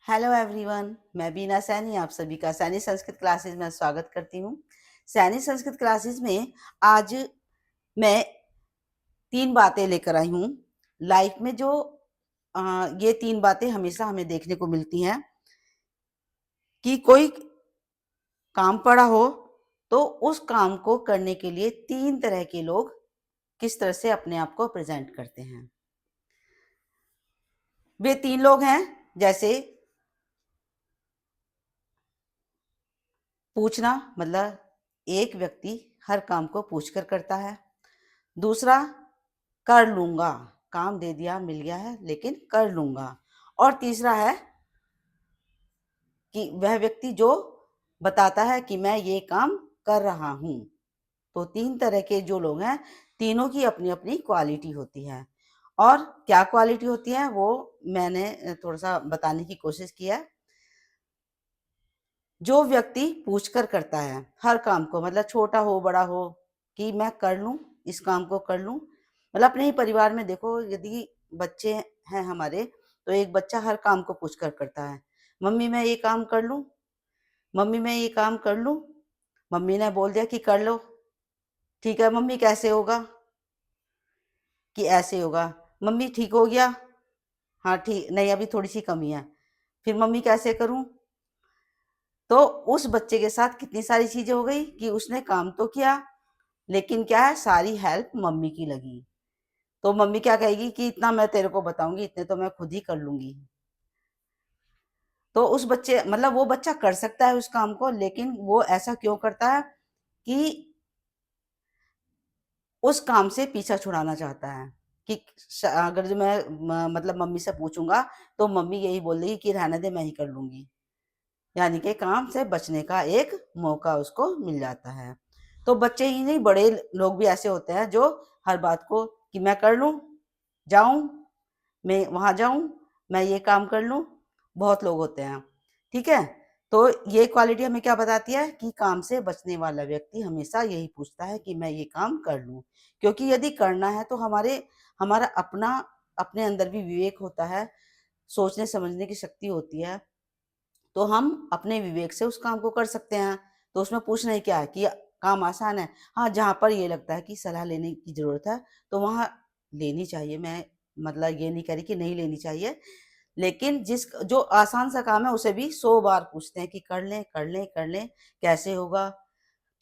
Hello everyone, मैं बीना सैनी आप सभी का सैनी संस्कृत क्लासेस में स्वागत करती हूँ। सैनी संस्कृत क्लासेस में आज मैं 3 बातें लेकर आई हूँ। लाइफ में जो ये 3 बातें हमेशा हमें देखने को मिलती हैं कि कोई काम पड़ा हो, तो उस काम को करने के लिए 3 तरह के लोग किस तरह से अपने आप को प्रेज़ेंट करते हैं। वे 3 लोग हैं, जैसे पूछना, मतलब एक व्यक्ति हर काम को पूछकर करता है। दूसरा, कर लूँगा, काम दे दिया, मिल गया है लेकिन कर लूँगा। और तीसरा है कि वह व्यक्ति जो बताता है कि मैं ये काम कर रहा हूँ। तो 3 तरह के जो लोग हैं, तीनों की अपनी-अपनी क्वालिटी होती है। और क्या क्वालिटी होती है वो मैंने थोड़ा-सा बताने की कोशिश की है। जो व्यक्ति पूछकर करता है हर काम को, मतलब छोटा हो बड़ा हो, कि मैं कर लूं, इस काम को कर लूं। मतलब अपने ही परिवार में देखो, यदि बच्चे हैं हमारे, तो एक बच्चा हर काम को पूछकर करता है। मम्मी मैं ये काम कर लूं, मम्मी मैं ये काम कर लूं। मम्मी ने बोल दिया कि कर लो, ठीक है मम्मी कैसे होगा, कि ऐसे होगा। मम्मी ठीक हो गया, हाँ ठीक नहीं अभी थोड़ी सी कमी है, फिर मम्मी कैसे करूं। तो उस बच्चे के साथ कितनी सारी चीजें हो गई कि उसने काम तो किया, लेकिन क्या है, सारी हेल्प मम्मी की लगी। तो मम्मी क्या कहेगी कि इतना मैं तेरे को बताऊंगी, इतने तो मैं खुद ही कर लूंगी। तो उस बच्चे, मतलब वो बच्चा कर सकता है उस काम को, लेकिन वो ऐसा क्यों करता है कि उस काम से पीछा छुड़ाना चाहता है। कि अगर जो मैं मतलब मम्मी से पूछूंगा, तो मम्मी यही बोल देगी कि रहने दे मैं ही कर लूंगी। यानी कि काम से बचने का एक मौका उसको मिल जाता है। तो बच्चे ही नहीं, बड़े लोग भी ऐसे होते हैं जो हर बात को कि मैं कर लूं, जाऊं, मैं वहां जाऊं, मैं ये काम कर लूं। बहुत लोग होते हैं, ठीक है। तो ये क्वालिटी हमें क्या बताती है कि काम से बचने वाला व्यक्ति हमेशा यही पूछता है कि मैं ये काम कर लूं। क्योंकि यदि करना है तो हमारा अपना अपने अंदर भी विवेक होता है, सोचने समझने की शक्ति होती है। तो हम अपने विवेक से उस काम को कर सकते हैं। तो उसमें पूछना ही क्या है कि काम आसान है। हाँ, जहाँ पर ये लगता है कि सलाह लेने की ज़रूरत है, तो वहाँ लेनी चाहिए। मैं मतलब ये नहीं कह रही कि नहीं लेनी चाहिए, लेकिन जिस जो आसान सा काम है उसे भी 100 बार पूछते हैं कि कर लें, कर लें, कर लें, कैसे होगा?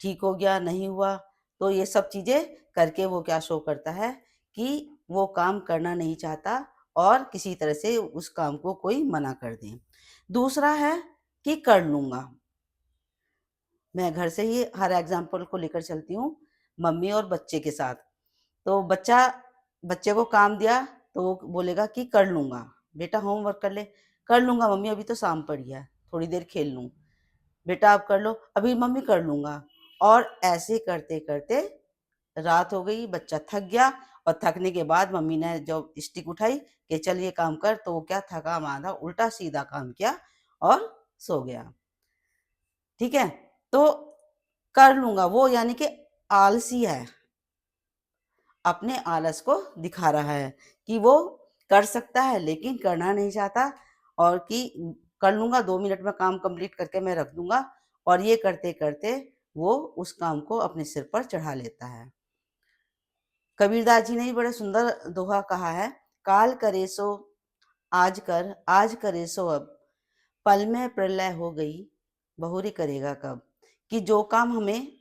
ठीक हो गया, नहीं हुआ? तो ये सब चीज़ें करके वो क्या शो करता है कि वो काम करना नहीं चाहता और किसी तरह से उस काम को कोई मना कर दे। दूसरा है कि कर लूँगा। मैं घर से ही हर एग्ज़ाम्पल को लेकर चलती हूँ, मम्मी और बच्चे के साथ। तो बच्चे को काम दिया तो वो बोलेगा कि कर लूँगा, बेटा होमवर्क कर ले। कर लूँगा मम्मी, अभी तो शाम पड़ी है, थोड़ी देर खेल लूँ। बेटा आप कर लो, अभी मम्मी कर लूँगा। और ऐसे करते-करते रात हो गई, बच्चा थक गया और थकने के बाद मम्मी ने जब स्टिक उठाई कि चल ये काम कर, तो वो क्या, थका-माँदा उल्टा-सीधा काम किया और सो गया। ठीक है? तो कर लूँगा वो यानी कि आलसी है, अपने आलस को दिखा रहा है कि वो कर सकता है लेकिन करना नहीं चाहता। और कि कर लूँगा, 2 मिनट में काम कंप्लीट करके मैं रख दूँगा, और ये करते-करते वो उस काम को अपने सिर पर चढ़ा लेता है। कबीरदास जी ने भी बड़ा सुंदर दोहा कहा है, काल करे सो आज कर, आज करे सो अब, पल में प्रलय हो गई, बहुरी करेगा कब। कि जो काम हमें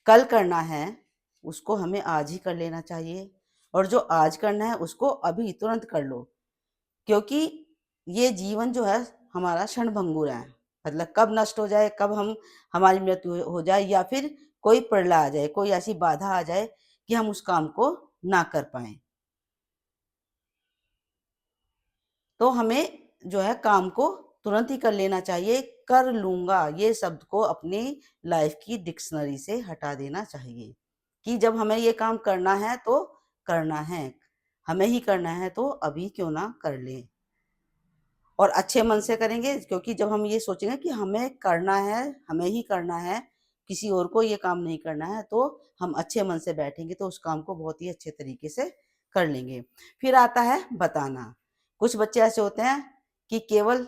कल करना है, उसको हमें आज ही कर लेना चाहिए, और जो आज करना है उसको अभी तुरंत कर लो। क्योंकि ये जीवन जो है हमारा क्षणभंगुर है। मतलब कब नष्ट हो जाए, कब हमारी मृत्यु हो जाए, या फिर कोई प्रलय आ जाए, कोई ऐसी बाधा आ जाए कि हम उस काम को ना कर पाएँ। तो हमें जो है काम को तुरंत ही कर लेना चाहिए। कर लूँगा ये शब्द को अपनी लाइफ की डिक्शनरी से हटा देना चाहिए कि जब हमें ये काम करना है तो करना है। हमें ही करना है तो अभी क्यों ना कर लें। और अच्छे मन से करेंगे, क्योंकि जब हम ये सोचेंगे कि हमें करना है, हमें ही करना है, किसी और को ये काम नहीं करना है, तो हम अच्छे मन से बैठेंगे तो उस काम को बहुत ही अच्छे तरीके से कर लेंगे। फिर आता है बताना। कुछ बच्चे ऐसे होते हैं कि केवल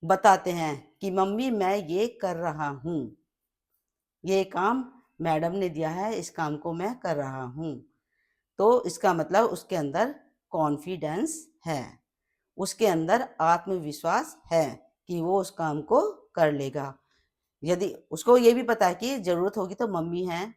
बताते हैं कि मम्मी मैं ये कर रहा हूँ, ये काम मैडम ने दिया है, इस काम को मैं कर रहा हूँ। तो इसका मतलब उसके अंदर कॉन्फिडेंस है, उसके अंदर आत्मविश्वास है कि वो उस काम को कर लेगा। यदि उसको ये भी पता है कि ज़रूरत होगी तो मम्मी हैं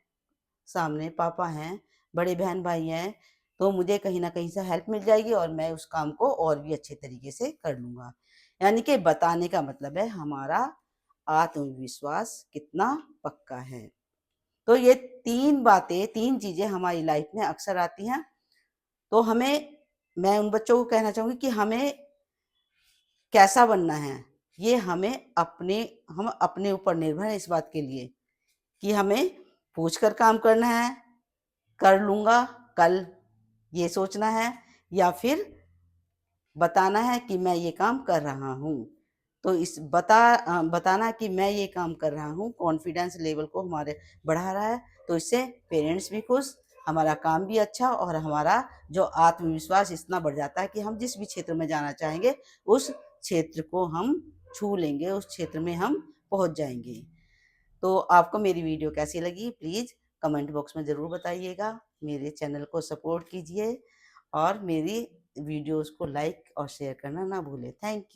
सामने, पापा हैं, बड़े बहन-भाई हैं, तो मुझे कहीं न कहीं से हेल्प मिल जाएगी और मैं उस काम को और भी अच्छे तरीके से कर लूँगा। यानी कि बताने का मतलब है हमारा आत्मविश्वास कितना पक्का है। तो ये 3 बातें, 3 चीज़ें हमारी लाइफ में अक्सर आती हैं, तो मैं उन बच्चों को कहना चाहूँगी कि हमें कैसा बनना है, ये हम अपने ऊपर निर्भर हैं इस बात के लिए कि हमें पूछ कर काम करना है, कर लूँगा कल, ये सोचना है या फिर बताना है कि मैं ये काम कर रहा हूँ। तो बताना कि मैं ये काम कर रहा हूँ कॉन्फिडेंस लेवल को हमारे बढ़ा रहा है, तो इससे पेरेंट्स भी खुश, हमारा काम भी अच्छा और हमारा जो आत्मविश्वास इतना बढ़ जाता है कि हम जिस भी क्षेत्र में जाना चाहेंगे, उस क्षेत्र को हम छू लेंगे, उस क्षेत्र में हम पहुँच जाएँगे। तो आपको मेरी वीडियो कैसी लगी प्लीज़ कमेंट बॉक्स में ज़रूर बताइएगा। मेरे चैनल को सपोर्ट कीजिए और मेरी वीडियोज़ को लाइक और शेयर करना ना भूलें। Thank you.